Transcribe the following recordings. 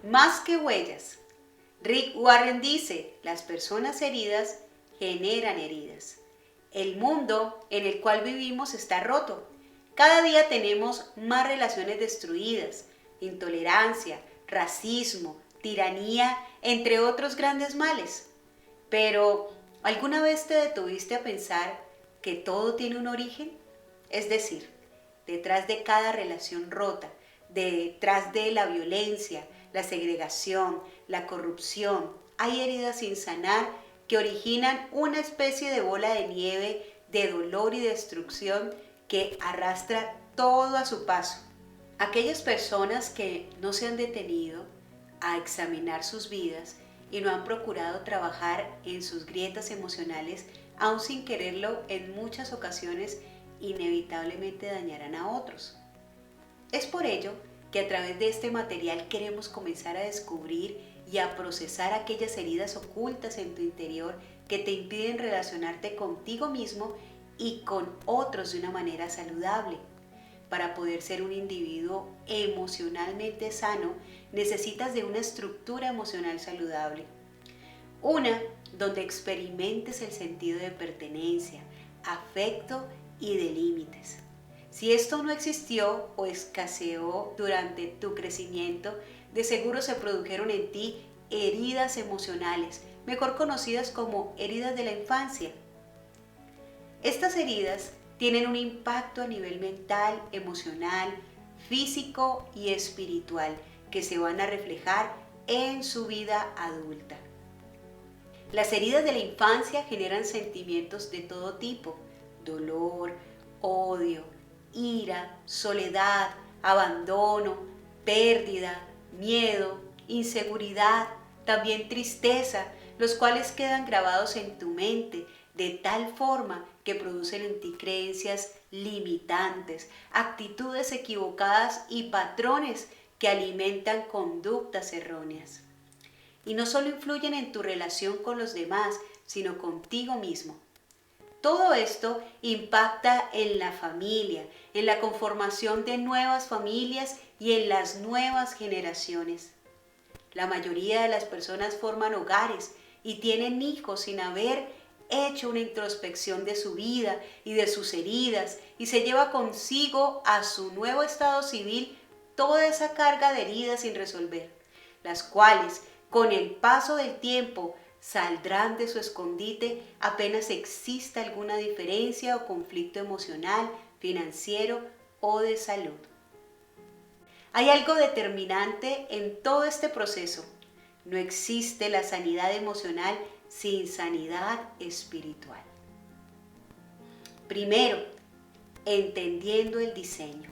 más que huellas. Rick Warren dice, las personas heridas generan heridas. El mundo en el cual vivimos está roto. Cada día tenemos más relaciones destruidas, intolerancia, racismo, tiranía, entre otros grandes males. Pero, ¿alguna vez te detuviste a pensar que todo tiene un origen? Es decir, detrás de cada relación rota, detrás de la violencia, la segregación, la corrupción, hay heridas sin sanar que originan una especie de bola de nieve de dolor y destrucción que arrastra todo a su paso. Aquellas personas que no se han detenido a examinar sus vidas y no han procurado trabajar en sus grietas emocionales, aun sin quererlo, en muchas ocasiones inevitablemente dañarán a otros. Es por ello que a través de este material queremos comenzar a descubrir y a procesar aquellas heridas ocultas en tu interior que te impiden relacionarte contigo mismo y con otros de una manera saludable. Para poder ser un individuo emocionalmente sano, necesitas de una estructura emocional saludable. Una donde experimentes el sentido de pertenencia, afecto y de límites. Si esto no existió o escaseó durante tu crecimiento, de seguro se produjeron en ti heridas emocionales, mejor conocidas como heridas de la infancia. Estas heridas tienen un impacto a nivel mental, emocional, físico y espiritual que se van a reflejar en su vida adulta. Las heridas de la infancia generan sentimientos de todo tipo: dolor, odio, ira, soledad, abandono, pérdida, miedo, inseguridad, también tristeza, los cuales quedan grabados en tu mente de tal forma que producen en ti creencias limitantes, actitudes equivocadas y patrones que alimentan conductas erróneas. Y no solo influyen en tu relación con los demás, sino contigo mismo. Todo esto impacta en la familia, en la conformación de nuevas familias y en las nuevas generaciones. La mayoría de las personas forman hogares y tienen hijos sin haber hecho una introspección de su vida y de sus heridas, y se lleva consigo a su nuevo estado civil toda esa carga de heridas sin resolver, las cuales con el paso del tiempo saldrán de su escondite apenas exista alguna diferencia o conflicto emocional, financiero o de salud. Hay algo determinante en todo este proceso. No existe la sanidad emocional sin sanidad espiritual. Primero, entendiendo el diseño.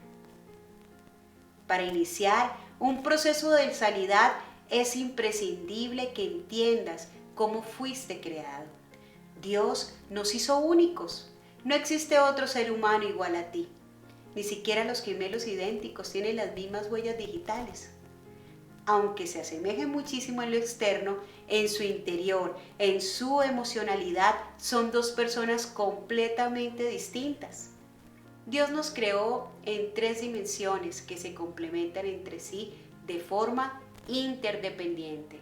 Para iniciar un proceso de sanidad es imprescindible que entiendas cómo fuiste creado. Dios nos hizo únicos. No existe otro ser humano igual a ti. Ni siquiera los gemelos idénticos tienen las mismas huellas digitales. Aunque se asemejen muchísimo en lo externo, en su interior, en su emocionalidad, son dos personas completamente distintas. Dios nos creó en 3 dimensiones que se complementan entre sí de forma interdependiente.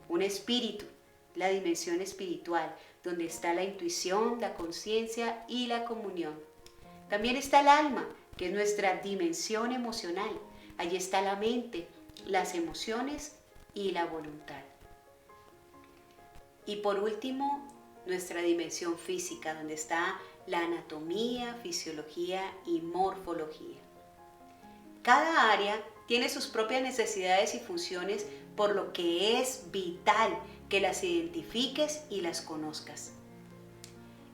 Un espíritu, la dimensión espiritual, donde está la intuición, la conciencia y la comunión. También está el alma, que es nuestra dimensión emocional. Allí está la mente, las emociones y la voluntad. Y por último, nuestra dimensión física, donde está la anatomía, fisiología y morfología. Cada área tiene sus propias necesidades y funciones, por lo que es vital que las identifiques y las conozcas.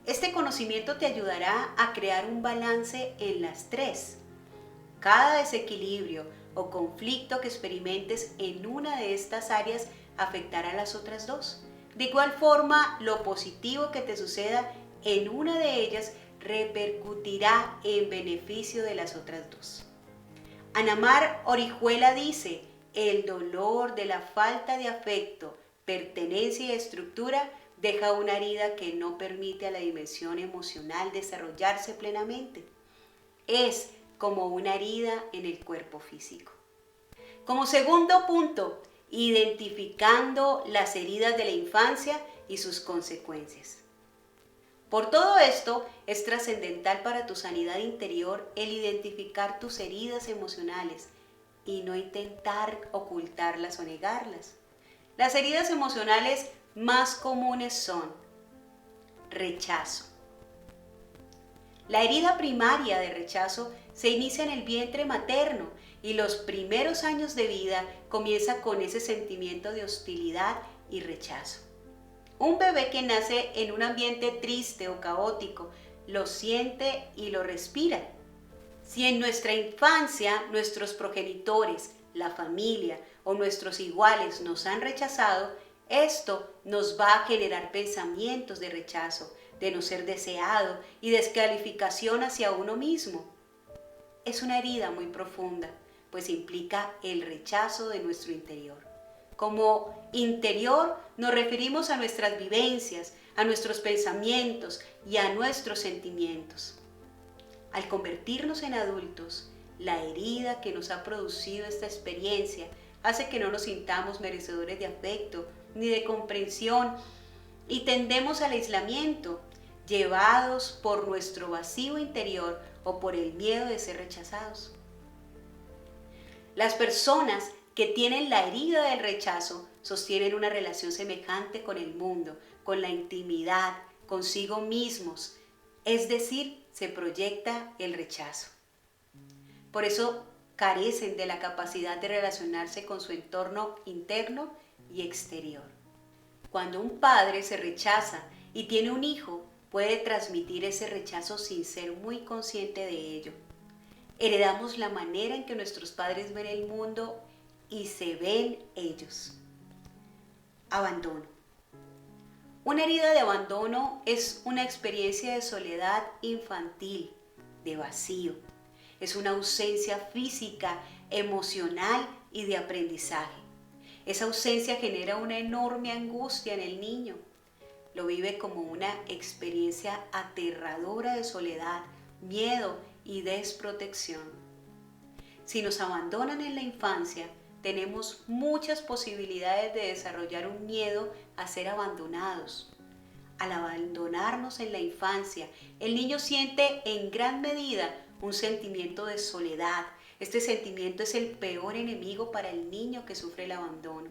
Este conocimiento te ayudará a crear un balance en las 3. Cada desequilibrio o conflicto que experimentes en una de estas áreas afectará a las otras 2. De igual forma, lo positivo que te suceda en una de ellas repercutirá en beneficio de las otras 2. Anamar Orihuela dice: el dolor de la falta de afecto, pertenencia y estructura deja una herida que no permite a la dimensión emocional desarrollarse plenamente. Es como una herida en el cuerpo físico. Como segundo punto, identificando las heridas de la infancia y sus consecuencias. Por todo esto, es trascendental para tu sanidad interior el identificar tus heridas emocionales y no intentar ocultarlas o negarlas. Las heridas emocionales más comunes son rechazo. La herida primaria de rechazo se inicia en el vientre materno y los primeros años de vida comienza con ese sentimiento de hostilidad y rechazo. Un bebé que nace en un ambiente triste o caótico lo siente y lo respira. Si en nuestra infancia nuestros progenitores, la familia o nuestros iguales nos han rechazado, esto nos va a generar pensamientos de rechazo, de no ser deseado y descalificación hacia uno mismo. Es una herida muy profunda, pues implica el rechazo de nuestro interior. Como interior nos referimos a nuestras vivencias, a nuestros pensamientos y a nuestros sentimientos. Al convertirnos en adultos, la herida que nos ha producido esta experiencia hace que no nos sintamos merecedores de afecto ni de comprensión y tendemos al aislamiento, llevados por nuestro vacío interior o por el miedo de ser rechazados. Las personas que tienen la herida del rechazo sostienen una relación semejante con el mundo, con la intimidad, consigo mismos, es decir, se proyecta el rechazo. Por eso carecen de la capacidad de relacionarse con su entorno interno y exterior. Cuando un padre se rechaza y tiene un hijo, puede transmitir ese rechazo sin ser muy consciente de ello. Heredamos la manera en que nuestros padres ven el mundo y se ven ellos. Abandono. Una herida de abandono es una experiencia de soledad infantil, de vacío. Es una ausencia física, emocional y de aprendizaje. Esa ausencia genera una enorme angustia en el niño. Lo vive como una experiencia aterradora de soledad, miedo y desprotección. Si nos abandonan en la infancia, tenemos muchas posibilidades de desarrollar un miedo a ser abandonados. Al abandonarnos en la infancia, el niño siente en gran medida un sentimiento de soledad. Este sentimiento es el peor enemigo para el niño que sufre el abandono.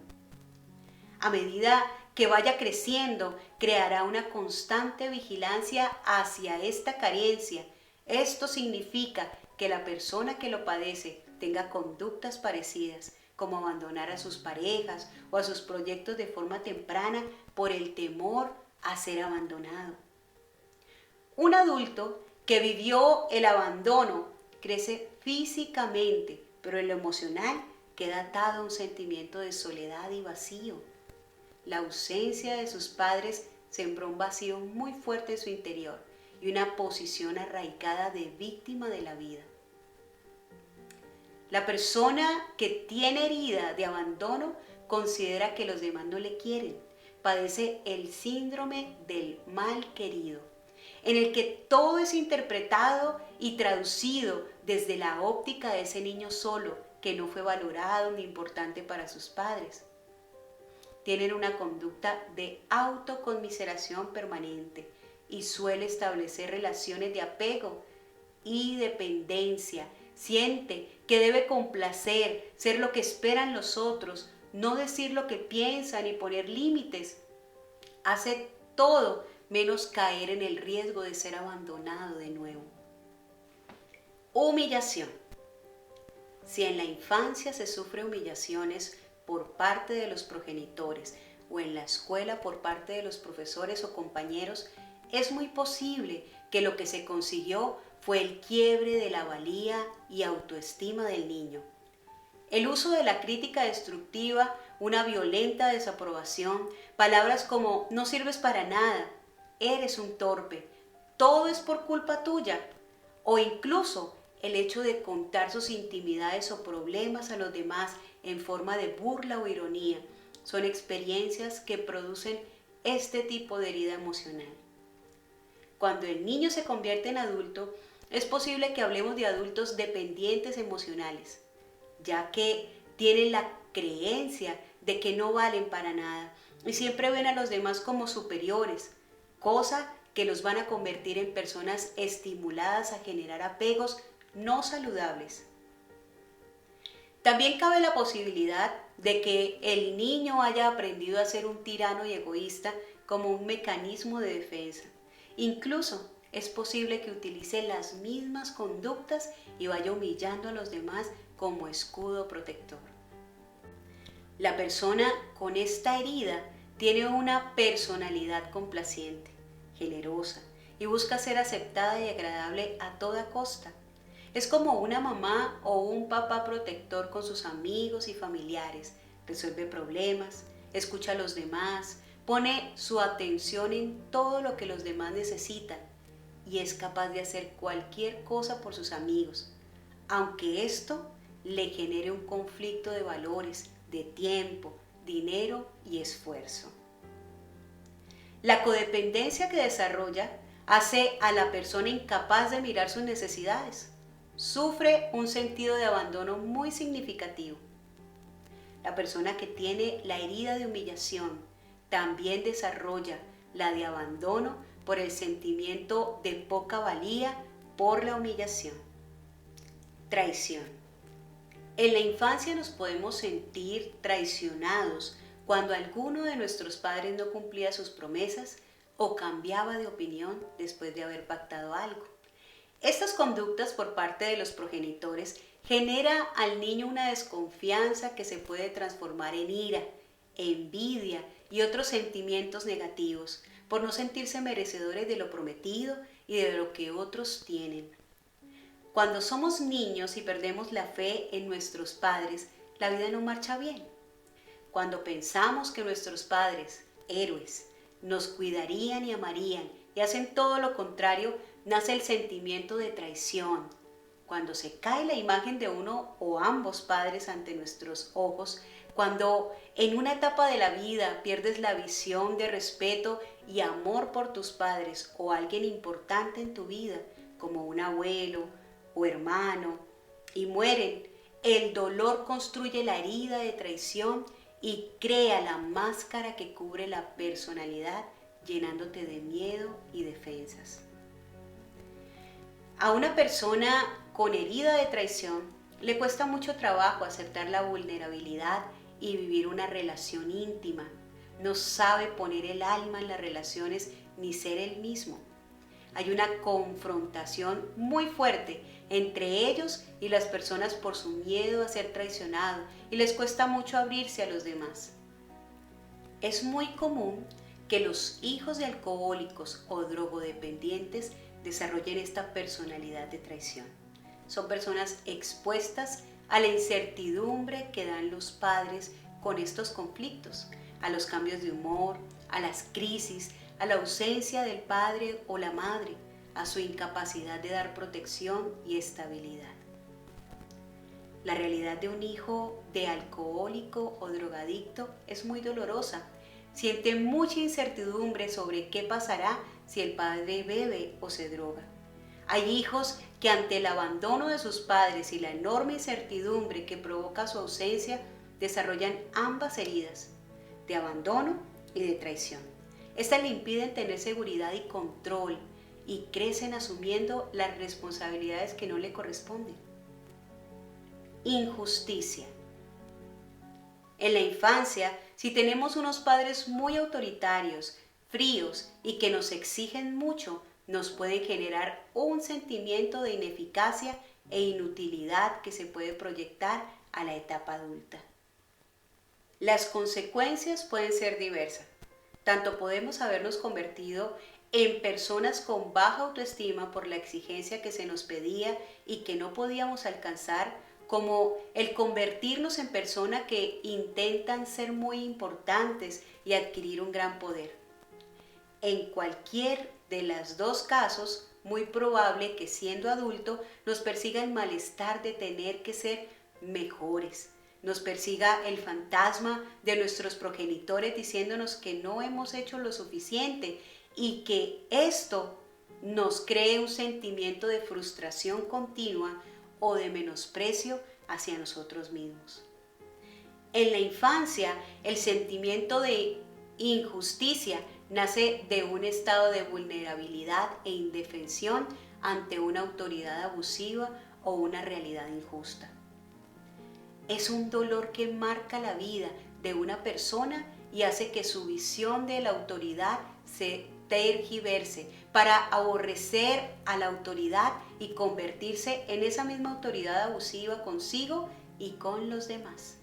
A medida que vaya creciendo, creará una constante vigilancia hacia esta carencia. Esto significa que la persona que lo padece tenga conductas parecidas, como abandonar a sus parejas o a sus proyectos de forma temprana por el temor a ser abandonado. Un adulto que vivió el abandono crece físicamente, pero en lo emocional queda atado a un sentimiento de soledad y vacío. La ausencia de sus padres sembró un vacío muy fuerte en su interior y una posición arraigada de víctima de la vida. La persona que tiene herida de abandono considera que los demás no le quieren. Padece el síndrome del mal querido, en el que todo es interpretado y traducido desde la óptica de ese niño solo, que no fue valorado ni importante para sus padres. Tienen una conducta de autoconmiseración permanente y suele establecer relaciones de apego y dependencia. Siente que debe complacer, ser lo que esperan los otros, no decir lo que piensan y poner límites. Hace todo menos caer en el riesgo de ser abandonado de nuevo. Humillación. Si en la infancia se sufre humillaciones por parte de los progenitores o en la escuela por parte de los profesores o compañeros, es muy posible que lo que se consiguió fue el quiebre de la valía y autoestima del niño. El uso de la crítica destructiva, una violenta desaprobación, palabras como no sirves para nada, eres un torpe, todo es por culpa tuya, o incluso el hecho de contar sus intimidades o problemas a los demás en forma de burla o ironía, son experiencias que producen este tipo de herida emocional. Cuando el niño se convierte en adulto, es posible que hablemos de adultos dependientes emocionales, ya que tienen la creencia de que no valen para nada y siempre ven a los demás como superiores, cosa que los van a convertir en personas estimuladas a generar apegos no saludables. También cabe la posibilidad de que el niño haya aprendido a ser un tirano y egoísta como un mecanismo de defensa. Incluso es posible que utilice las mismas conductas y vaya humillando a los demás como escudo protector. La persona con esta herida tiene una personalidad complaciente, generosa y busca ser aceptada y agradable a toda costa. Es como una mamá o un papá protector con sus amigos y familiares. Resuelve problemas, escucha a los demás, pone su atención en todo lo que los demás necesitan y es capaz de hacer cualquier cosa por sus amigos, aunque esto le genere un conflicto de valores, de tiempo, dinero y esfuerzo. La codependencia que desarrolla hace a la persona incapaz de mirar sus necesidades. Sufre un sentido de abandono muy significativo. La persona que tiene la herida de humillación también desarrolla la de abandono por el sentimiento de poca valía por la humillación. Traición. En la infancia nos podemos sentir traicionados cuando alguno de nuestros padres no cumplía sus promesas o cambiaba de opinión después de haber pactado algo. Estas conductas por parte de los progenitores genera al niño una desconfianza que se puede transformar en ira, envidia y otros sentimientos negativos por no sentirse merecedores de lo prometido y de lo que otros tienen. Cuando somos niños y perdemos la fe en nuestros padres, la vida no marcha bien. Cuando pensamos que nuestros padres, héroes, nos cuidarían y amarían y hacen todo lo contrario, nace el sentimiento de traición. Cuando se cae la imagen de uno o ambos padres ante nuestros ojos, cuando en una etapa de la vida pierdes la visión de respeto y amor por tus padres o alguien importante en tu vida, como un abuelo o hermano, y mueren, el dolor construye la herida de traición y crea la máscara que cubre la personalidad, llenándote de miedo y defensas. A una persona con herida de traición le cuesta mucho trabajo aceptar la vulnerabilidad y vivir una relación íntima. No sabe poner el alma en las relaciones ni ser él mismo. Hay una confrontación muy fuerte entre ellos y las personas por su miedo a ser traicionado y les cuesta mucho abrirse a los demás. Es muy común que los hijos de alcohólicos o drogodependientes desarrollen esta personalidad de traición. Son personas expuestas a la incertidumbre que dan los padres con estos conflictos, a los cambios de humor, a las crisis, a la ausencia del padre o la madre, a su incapacidad de dar protección y estabilidad. La realidad de un hijo de alcohólico o drogadicto es muy dolorosa. Siente mucha incertidumbre sobre qué pasará si el padre bebe o se droga. Hay hijos que ante el abandono de sus padres y la enorme incertidumbre que provoca su ausencia, desarrollan ambas heridas, de abandono y de traición. Estas le impiden tener seguridad y control y crecen asumiendo las responsabilidades que no le corresponden. Injusticia. En la infancia, si tenemos unos padres muy autoritarios, fríos y que nos exigen mucho, nos pueden generar un sentimiento de ineficacia e inutilidad que se puede proyectar a la etapa adulta. Las consecuencias pueden ser diversas. Tanto podemos habernos convertido en personas con baja autoestima por la exigencia que se nos pedía y que no podíamos alcanzar, como el convertirnos en personas que intentan ser muy importantes y adquirir un gran poder. En cualquier de los dos casos, muy probable que siendo adulto nos persiga el malestar de tener que ser mejores, nos persiga el fantasma de nuestros progenitores diciéndonos que no hemos hecho lo suficiente y que esto nos cree un sentimiento de frustración continua o de menosprecio hacia nosotros mismos. En la infancia, el sentimiento de injusticia nace de un estado de vulnerabilidad e indefensión ante una autoridad abusiva o una realidad injusta. Es un dolor que marca la vida de una persona y hace que su visión de la autoridad se tergiverse para aborrecer a la autoridad y convertirse en esa misma autoridad abusiva consigo y con los demás.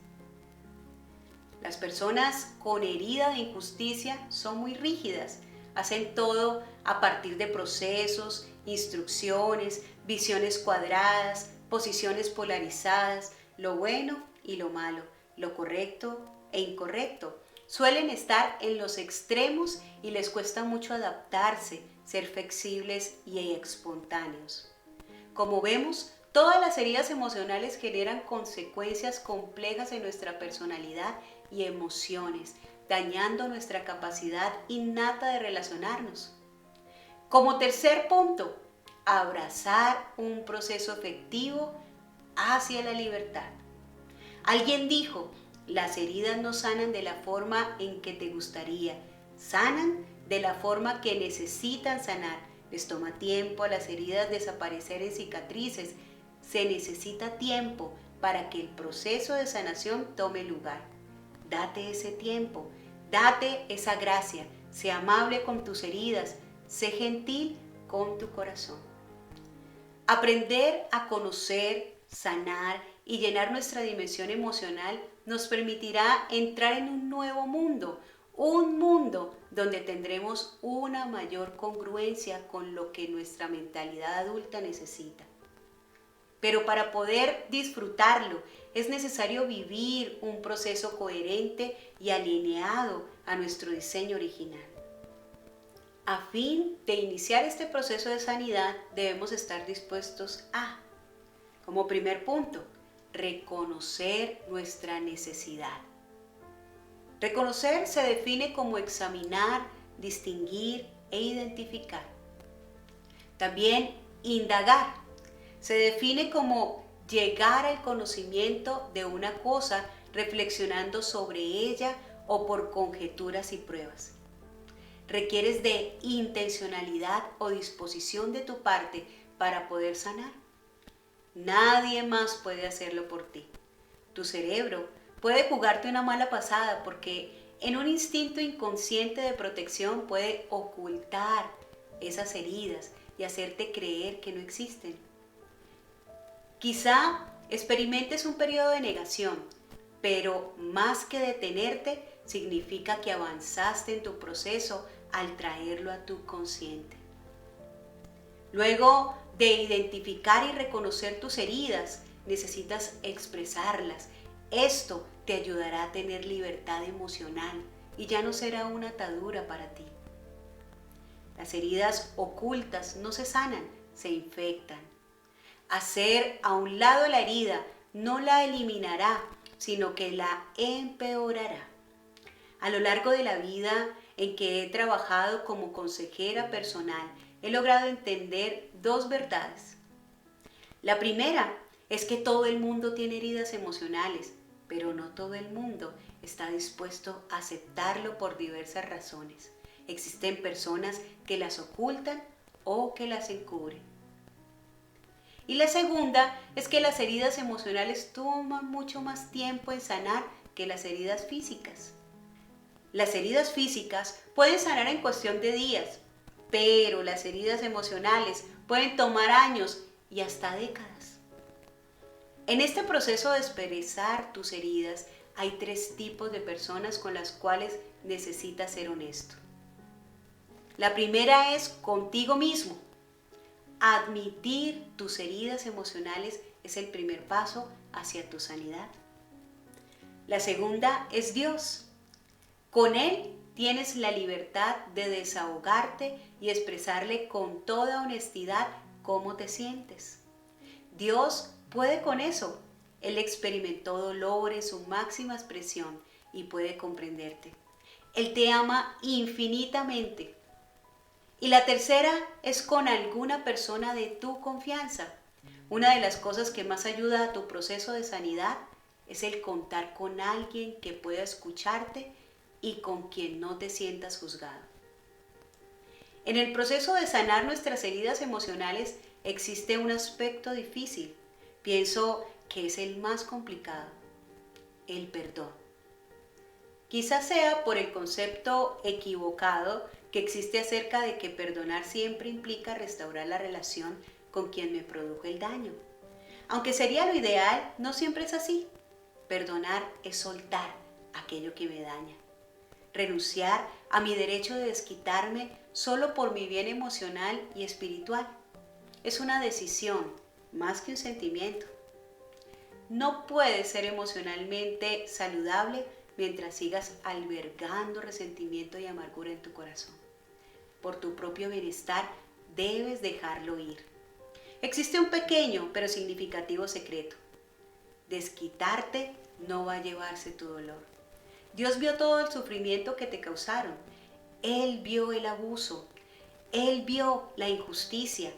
Las personas con herida de injusticia son muy rígidas, hacen todo a partir de procesos, instrucciones, visiones cuadradas, posiciones polarizadas, lo bueno y lo malo, lo correcto e incorrecto. Suelen estar en los extremos y les cuesta mucho adaptarse, ser flexibles y espontáneos. Como vemos, todas las heridas emocionales generan consecuencias complejas en nuestra personalidad y emociones, dañando nuestra capacidad innata de relacionarnos. Como tercer punto, abrazar un proceso efectivo hacia la libertad. Alguien dijo, las heridas no sanan de la forma en que te gustaría, sanan de la forma que necesitan sanar. Les toma tiempo a las heridas desaparecer en cicatrices. Se necesita tiempo para que el proceso de sanación tome lugar. Date ese tiempo, date esa gracia, sé amable con tus heridas, sé gentil con tu corazón. Aprender a conocer, sanar y llenar nuestra dimensión emocional nos permitirá entrar en un nuevo mundo, un mundo donde tendremos una mayor congruencia con lo que nuestra mentalidad adulta necesita. Pero para poder disfrutarlo es necesario vivir un proceso coherente y alineado a nuestro diseño original. A fin de iniciar este proceso de sanidad debemos estar dispuestos a, como primer punto, reconocer nuestra necesidad. Reconocer se define como examinar, distinguir e identificar. También indagar se define como llegar al conocimiento de una cosa reflexionando sobre ella o por conjeturas y pruebas. Requieres de intencionalidad o disposición de tu parte para poder sanar. Nadie más puede hacerlo por ti. Tu cerebro puede jugarte una mala pasada porque en un instinto inconsciente de protección puede ocultar esas heridas y hacerte creer que no existen. Quizá experimentes un periodo de negación, pero más que detenerte, significa que avanzaste en tu proceso al traerlo a tu consciente. Luego de identificar y reconocer tus heridas, necesitas expresarlas. Esto te ayudará a tener libertad emocional y ya no será una atadura para ti. Las heridas ocultas no se sanan, se infectan. Hacer a un lado la herida no la eliminará, sino que la empeorará. A lo largo de la vida en que he trabajado como consejera personal, he logrado entender dos verdades. La primera es que todo el mundo tiene heridas emocionales, pero no todo el mundo está dispuesto a aceptarlo por diversas razones. Existen personas que las ocultan o que las encubren. Y la segunda es que las heridas emocionales toman mucho más tiempo en sanar que las heridas físicas. Las heridas físicas pueden sanar en cuestión de días, pero las heridas emocionales pueden tomar años y hasta décadas. En este proceso de expresar tus heridas, hay 3 tipos de personas con las cuales necesitas ser honesto. La primera es contigo mismo. Admitir tus heridas emocionales es el primer paso hacia tu sanidad. La segunda es Dios. Con Él tienes la libertad de desahogarte y expresarle con toda honestidad cómo te sientes. Dios puede con eso. Él experimentó dolor en su máxima expresión y puede comprenderte. Él te ama infinitamente. Y la tercera es con alguna persona de tu confianza. Una de las cosas que más ayuda a tu proceso de sanidad es el contar con alguien que pueda escucharte y con quien no te sientas juzgado. En el proceso de sanar nuestras heridas emocionales existe un aspecto difícil. Pienso que es el más complicado, el perdón. Quizás sea por el concepto equivocado que existe acerca de que perdonar siempre implica restaurar la relación con quien me produjo el daño. Aunque sería lo ideal, no siempre es así. Perdonar es soltar aquello que me daña. Renunciar a mi derecho de desquitarme solo por mi bien emocional y espiritual. Es una decisión más que un sentimiento. No puedes ser emocionalmente saludable mientras sigas albergando resentimiento y amargura en tu corazón. Por tu propio bienestar debes dejarlo ir. Existe un pequeño pero significativo secreto. Desquitarte no va a llevarse tu dolor. Dios vio todo el sufrimiento que te causaron. Él vio el abuso. Él vio la injusticia.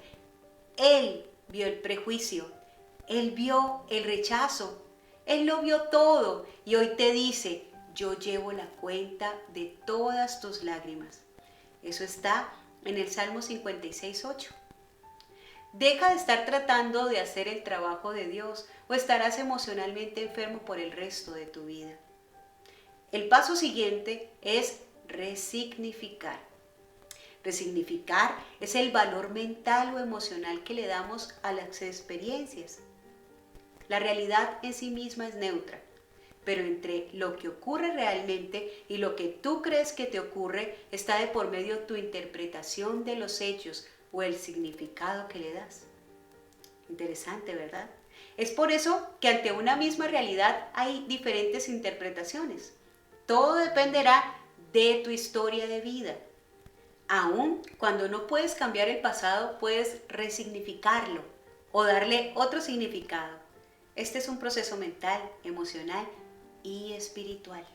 Él vio el prejuicio. Él vio el rechazo. Él lo vio todo y hoy te dice, yo llevo la cuenta de todas tus lágrimas. Eso está en el Salmo 56:8. Deja de estar tratando de hacer el trabajo de Dios o estarás emocionalmente enfermo por el resto de tu vida. El paso siguiente es resignificar. Resignificar es el valor mental o emocional que le damos a las experiencias. La realidad en sí misma es neutra, pero entre lo que ocurre realmente y lo que tú crees que te ocurre está de por medio tu interpretación de los hechos o el significado que le das. Interesante, ¿verdad? Es por eso que ante una misma realidad hay diferentes interpretaciones. Todo dependerá de tu historia de vida. Aún cuando no puedes cambiar el pasado, puedes resignificarlo o darle otro significado. Este es un proceso mental, emocional y espiritual.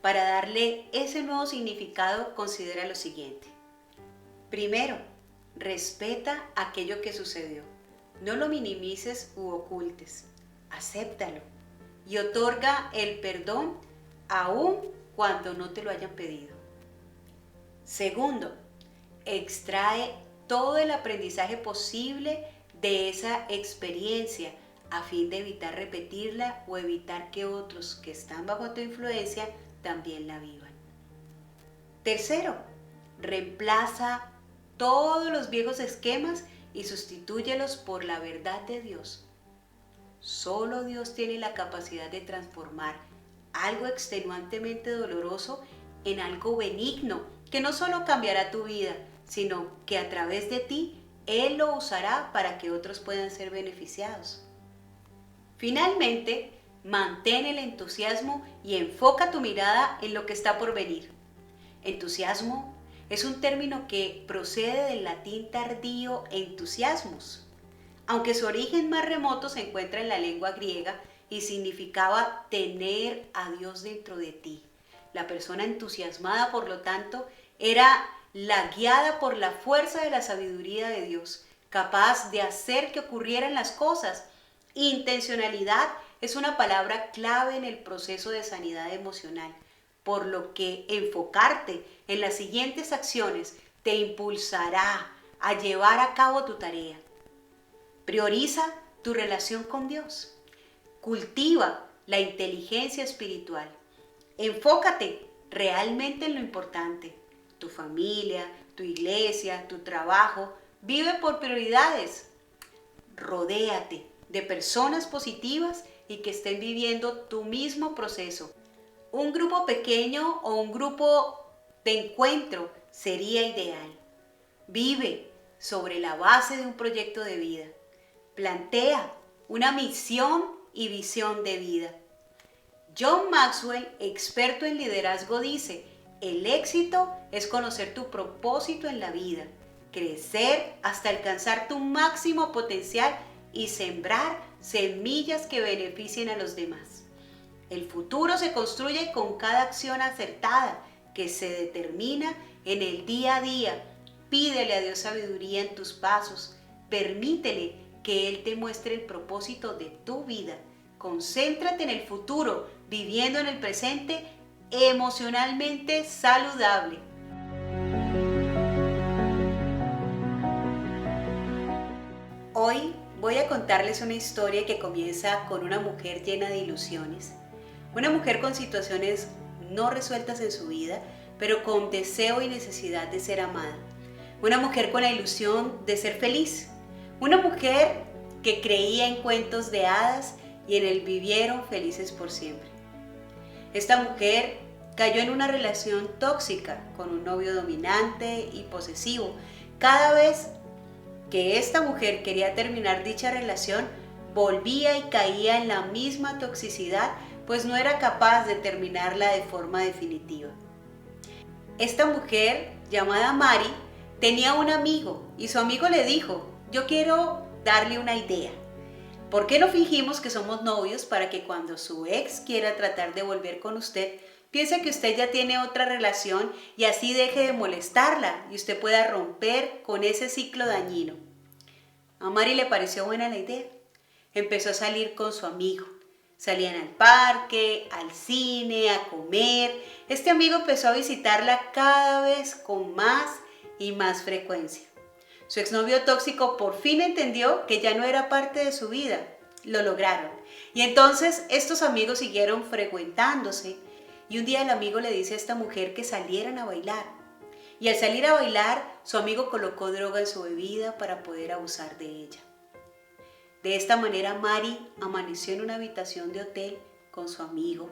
Para darle ese nuevo significado, considera lo siguiente. Primero, respeta aquello que sucedió. No lo minimices u ocultes. Acéptalo y otorga el perdón aun cuando no te lo hayan pedido. Segundo, extrae todo el aprendizaje posible de esa experiencia a fin de evitar repetirla o evitar que otros que están bajo tu influencia también la vivan. Tercero, reemplaza todos los viejos esquemas y sustitúyelos por la verdad de Dios. Solo Dios tiene la capacidad de transformar algo extenuantemente doloroso en algo benigno, que no solo cambiará tu vida, sino que a través de ti Él lo usará para que otros puedan ser beneficiados. Finalmente, mantén el entusiasmo y enfoca tu mirada en lo que está por venir. Entusiasmo es un término que procede del latín tardío entusiasmos, aunque su origen más remoto se encuentra en la lengua griega y significaba tener a Dios dentro de ti. La persona entusiasmada, por lo tanto, era la guiada por la fuerza de la sabiduría de Dios, capaz de hacer que ocurrieran las cosas. Intencionalidad es una palabra clave en el proceso de sanidad emocional, por lo que enfocarte en las siguientes acciones te impulsará a llevar a cabo tu tarea. Prioriza tu relación con Dios. Cultiva la inteligencia espiritual. Enfócate realmente en lo importante. Tu familia, tu iglesia, tu trabajo. Vive por prioridades. Rodéate de personas positivas y que estén viviendo tu mismo proceso. Un grupo pequeño o un grupo de encuentro sería ideal. Vive sobre la base de un proyecto de vida. Plantea una misión y visión de vida. John Maxwell, experto en liderazgo, dice: el éxito es conocer tu propósito en la vida, crecer hasta alcanzar tu máximo potencial y sembrar semillas que beneficien a los demás. El futuro se construye con cada acción acertada que se determina en el día a día. Pídele a Dios sabiduría en tus pasos. Permítele que Él te muestre el propósito de tu vida. concéntrate en el futuro, viviendo en el presente, emocionalmente saludable. Hoy voy a contarles una historia que comienza con una mujer llena de ilusiones, una mujer con situaciones no resueltas en su vida, pero con deseo y necesidad de ser amada, una mujer con la ilusión de ser feliz, una mujer que creía en cuentos de hadas y en el vivieron felices por siempre. Esta mujer cayó en una relación tóxica con un novio dominante y posesivo. Cada vez que esta mujer quería terminar dicha relación, volvía y caía en la misma toxicidad, pues no era capaz de terminarla de forma definitiva. Esta mujer, llamada Mari, tenía un amigo y su amigo le dijo: yo quiero darle una idea. ¿Por qué no fingimos que somos novios para que cuando su ex quiera tratar de volver con usted, piense que usted ya tiene otra relación y así deje de molestarla y usted pueda romper con ese ciclo dañino? A Mari le pareció buena la idea. Empezó a salir con su amigo. Salían al parque, al cine, a comer. Este amigo empezó a visitarla cada vez con más y más frecuencia. Su exnovio tóxico por fin entendió que ya no era parte de su vida. Lo lograron. Y entonces estos amigos siguieron frecuentándose. Y un día el amigo le dice a esta mujer que salieran a bailar. Y al salir a bailar, su amigo colocó droga en su bebida para poder abusar de ella. De esta manera, Mari amaneció en una habitación de hotel con su amigo,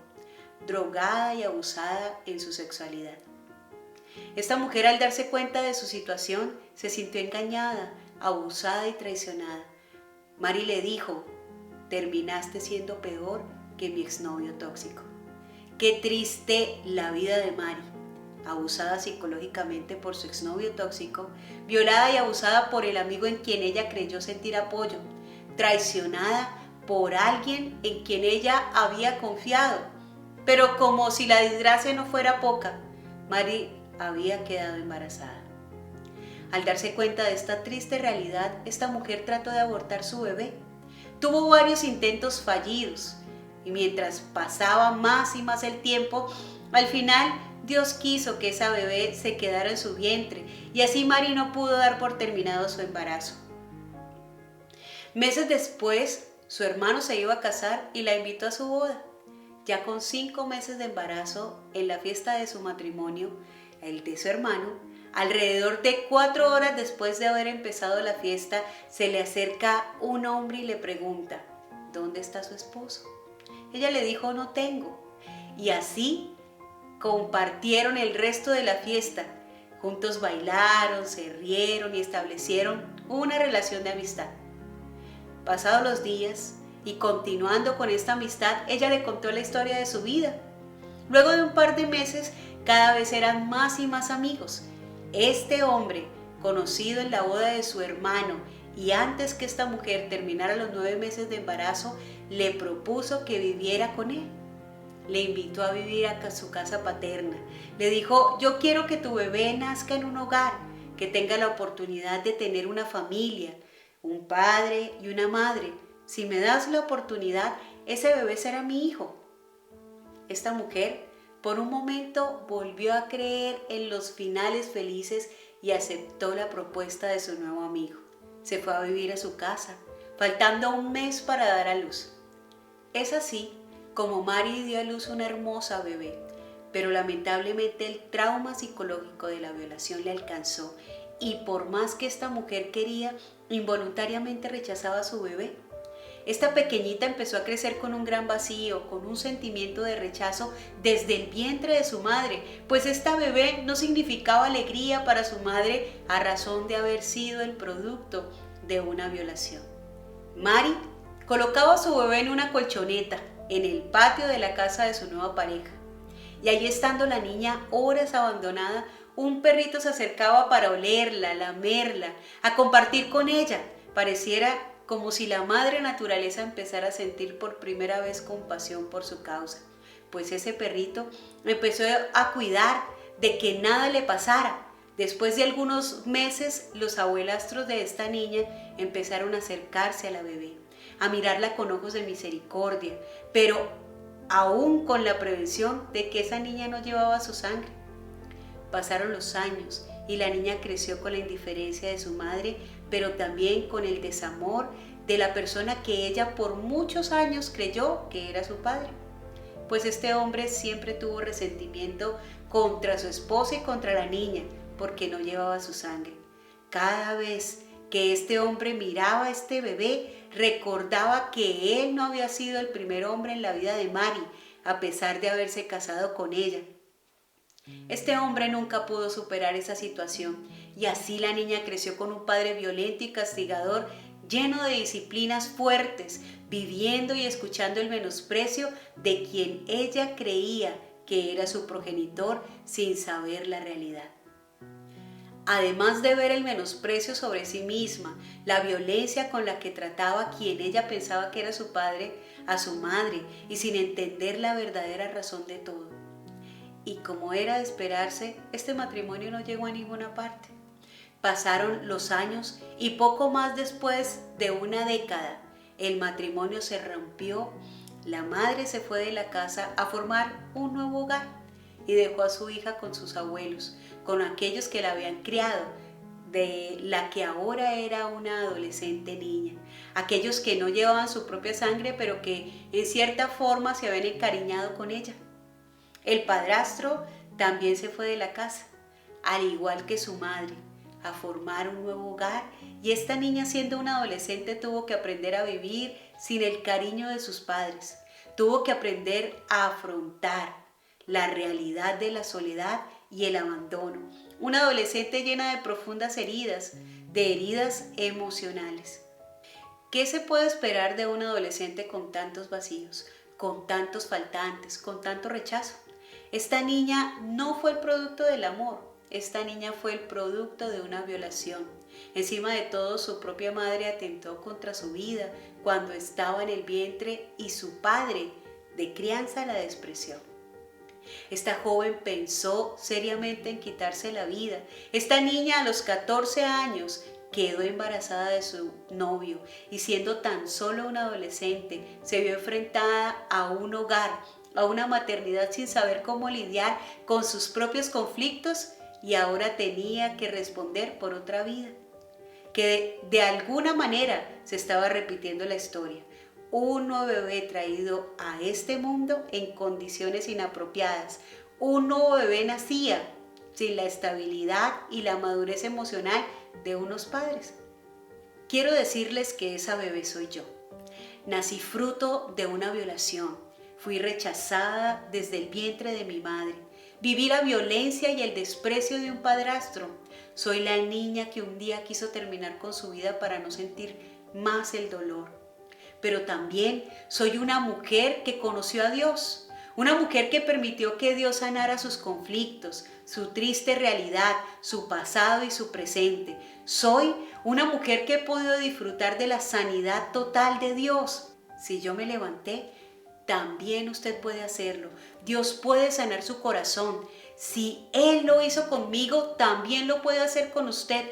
drogada y abusada en su sexualidad. Esta mujer, al darse cuenta de su situación, se sintió engañada, abusada y traicionada. Mari le dijo: terminaste siendo peor que mi exnovio tóxico. Qué triste la vida de Mari, abusada psicológicamente por su exnovio tóxico, violada y abusada por el amigo en quien ella creyó sentir apoyo, traicionada por alguien en quien ella había confiado. Pero como si la desgracia no fuera poca, Mari había quedado embarazada. Al darse cuenta de esta triste realidad, esta mujer trató de abortar su bebé. Tuvo varios intentos fallidos y mientras pasaba más y más el tiempo, al final Dios quiso que esa bebé se quedara en su vientre y así Mari no pudo dar por terminado su embarazo. Meses después, su hermano se iba a casar y la invitó a su boda. Ya con 5 meses de embarazo, en la fiesta de su matrimonio, el de su hermano, alrededor de 4 horas después de haber empezado la fiesta, se le acerca un hombre y le pregunta: ¿dónde está su esposo? Ella le dijo: no tengo. Y así compartieron el resto de la fiesta. Juntos bailaron, se rieron y establecieron una relación de amistad. Pasados los días y continuando con esta amistad, ella le contó la historia de su vida. Luego de un par de meses, cada vez eran más y más amigos. Este hombre, conocido en la boda de su hermano y antes que esta mujer terminara los 9 meses de embarazo, le propuso que viviera con él. Le invitó a vivir a su casa paterna. Le dijo: yo quiero que tu bebé nazca en un hogar, que tenga la oportunidad de tener una familia, un padre y una madre. Si me das la oportunidad, ese bebé será mi hijo. Esta mujer, por un momento, volvió a creer en los finales felices y aceptó la propuesta de su nuevo amigo. Se fue a vivir a su casa, faltando un mes para dar a luz. Es así como Mari dio a luz una hermosa bebé, pero lamentablemente el trauma psicológico de la violación le alcanzó y por más que esta mujer quería, involuntariamente rechazaba a su bebé. Esta pequeñita empezó a crecer con un gran vacío, con un sentimiento de rechazo desde el vientre de su madre, pues esta bebé no significaba alegría para su madre a razón de haber sido el producto de una violación. Mari colocaba a su bebé en una colchoneta en el patio de la casa de su nueva pareja. Y allí, estando la niña horas abandonada, un perrito se acercaba para olerla, lamerla, a compartir con ella. Pareciera como si la madre naturaleza empezara a sentir por primera vez compasión por su causa, pues ese perrito empezó a cuidar de que nada le pasara. Después de algunos meses, los abuelastros de esta niña empezaron a acercarse a la bebé. a mirarla con ojos de misericordia, pero aún con la prevención de que esa niña no llevaba su sangre. Pasaron los años y la niña creció con la indiferencia de su madre, pero también con el desamor de la persona que ella por muchos años creyó que era su padre. Pues este hombre siempre tuvo resentimiento contra su esposa y contra la niña, porque no llevaba su sangre. Cada vez que este hombre miraba a este bebé, recordaba que él no había sido el primer hombre en la vida de Mari, a pesar de haberse casado con ella. Este hombre nunca pudo superar esa situación y así la niña creció con un padre violento y castigador, lleno de disciplinas fuertes, viviendo y escuchando el menosprecio de quien ella creía que era su progenitor sin saber la realidad. Además de ver el menosprecio sobre sí misma, la violencia con la que trataba a quien ella pensaba que era su padre, a su madre, y sin entender la verdadera razón de todo. Y como era de esperarse, este matrimonio no llegó a ninguna parte. Pasaron los años y poco más después de una década, el matrimonio se rompió, la madre se fue de la casa a formar un nuevo hogar y dejó a su hija con sus abuelos, con aquellos que la habían criado, de la que ahora era una adolescente niña, aquellos que no llevaban su propia sangre, pero que en cierta forma se habían encariñado con ella. El padrastro también se fue de la casa, al igual que su madre, a formar un nuevo hogar, y esta niña, siendo una adolescente, tuvo que aprender a vivir sin el cariño de sus padres. Tuvo que aprender a afrontar la realidad de la soledad y el abandono. Una adolescente llena de profundas heridas, de heridas emocionales. ¿Qué se puede esperar de un adolescente con tantos vacíos, con tantos faltantes, con tanto rechazo? Esta niña no fue el producto del amor, esta niña fue el producto de una violación. Encima de todo, su propia madre atentó contra su vida cuando estaba en el vientre y su padre de crianza la despreció. Esta joven pensó seriamente en quitarse la vida. Esta niña a los 14 años quedó embarazada de su novio y siendo tan solo una adolescente se vio enfrentada a un hogar, a una maternidad sin saber cómo lidiar con sus propios conflictos y ahora tenía que responder por otra vida, que de alguna manera se estaba repitiendo la historia. Un nuevo bebé traído a este mundo en condiciones inapropiadas. Un nuevo bebé nacía sin la estabilidad y la madurez emocional de unos padres. Quiero decirles que esa bebé soy yo. Nací fruto de una violación. Fui rechazada desde el vientre de mi madre. Viví la violencia y el desprecio de un padrastro. Soy la niña que un día quiso terminar con su vida para no sentir más el dolor. Pero también soy una mujer que conoció a Dios, una mujer que permitió que Dios sanara sus conflictos, su triste realidad, su pasado y su presente. Soy una mujer que he podido disfrutar de la sanidad total de Dios. Si yo me levanté, también usted puede hacerlo. Dios puede sanar su corazón. Si Él lo hizo conmigo, también lo puede hacer con usted.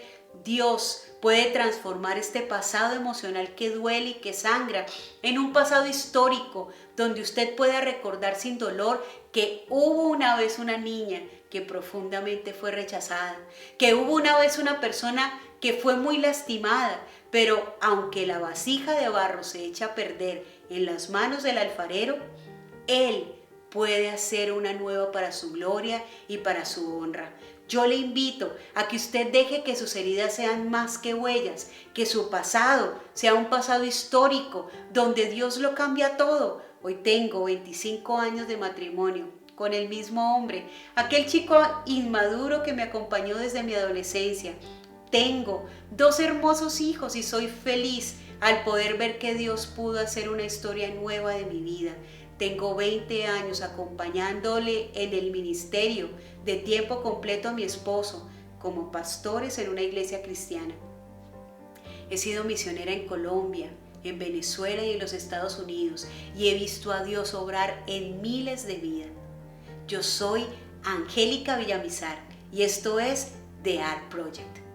Dios puede transformar este pasado emocional que duele y que sangra en un pasado histórico donde usted pueda recordar sin dolor que hubo una vez una niña que profundamente fue rechazada, que hubo una vez una persona que fue muy lastimada, pero aunque la vasija de barro se echa a perder en las manos del alfarero, Él puede hacer una nueva para su gloria y para su honra. Yo le invito a que usted deje que sus heridas sean más que huellas, que su pasado sea un pasado histórico donde Dios lo cambia todo. Hoy tengo 25 años de matrimonio con el mismo hombre, aquel chico inmaduro que me acompañó desde mi adolescencia. Tengo 2 hermosos hijos y soy feliz al poder ver que Dios pudo hacer una historia nueva de mi vida. Tengo 20 años acompañándole en el ministerio de tiempo completo a mi esposo como pastores en una iglesia cristiana. He sido misionera en Colombia, en Venezuela y en los Estados Unidos y he visto a Dios obrar en miles de vidas. Yo soy Angélica Villamizar y esto es The Art Project.